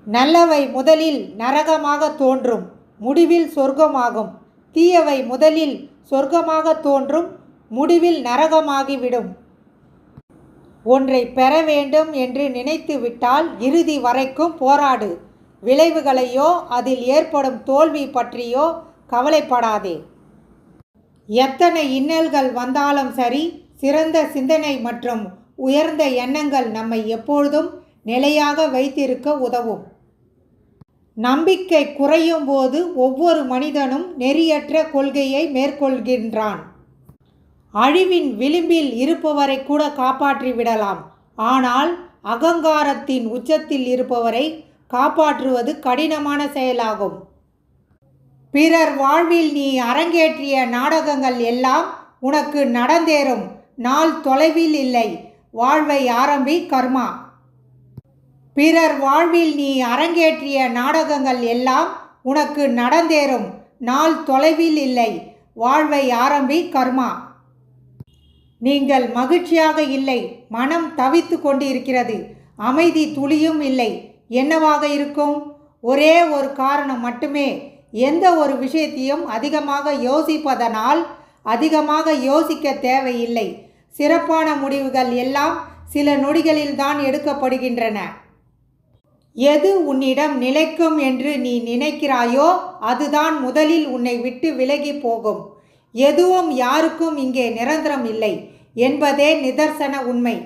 நல்லவை முதலில் நரகமாக தோன்றும், முடிவில் சொர்க்கமாகும். தீயவை முதலில் சொர்க்கமாக தோன்றும், முடிவில் நரகமாகிவிடும். ஒன்றை பெற வேண்டும் என்று நினைத்து விட்டால் இறுதி வரைக்கும் போராடு. விளைவுகளையோ அதில் ஏற்படும் தோல்வி பற்றியோ கவலைப்படாதே. எத்தனை இன்னல்கள் வந்தாலும் சரி, சிறந்த சிந்தனை மற்றும் உயர்ந்த எண்ணங்கள் நம்மை எப்பொழுதும் நிலையாக வைத்திருக்க உதவும். நம்பிக்கை குறையும் போது ஒவ்வொரு மனிதனும் நெறியற்ற கொள்கையை மேற்கொள்கின்றான். அழிவின் விளிம்பில் இருப்பவரை கூட காப்பாற்றி விடலாம். ஆனால் அகங்காரத்தின் உச்சத்தில் இருப்பவரை காப்பாற்றுவது கடினமான செயலாகும். பிறர் வாழ்வில் நீ அரங்கேற்றிய நாடகங்கள் எல்லாம் உனக்கு நடந்தேறும் நாள் தொலைவில் இல்லை. வாழ்வை ஆரம்பி கர்மா. பிறர் வாழ்வில் நீ அரங்கேற்றிய நாடகங்கள் எல்லாம் உனக்கு நடந்தேறும் நாள் தொலைவில் இல்லை. வாழ்வை ஆரம்பி கர்மா. நீங்கள் மகிழ்ச்சியாக இல்லை, மனம் தவித்து கொண்டு இருக்கிறது, அமைதி துளியும் இல்லை. என்னவாக இருக்கும்? ஒரே ஒரு காரணம் மட்டுமே. எந்த ஒரு விஷயத்தையும் அதிகமாக யோசிப்பதனால் அதிகமாக யோசிக்க தேவையில்லை. சிறப்பான முடிவுகள் எல்லாம் சில நொடிகளில்தான் எடுக்கப்படுகின்றன. எது உன்னிடம் நிலைக்கும் என்று நீ நினைக்கிறாயோ அதுதான் முதலில் உன்னை விட்டு விலகி போகும். எதுவும் யாருக்கும் இங்கே நிரந்தரம் இல்லை என்பதே நிதர்சன உண்மை.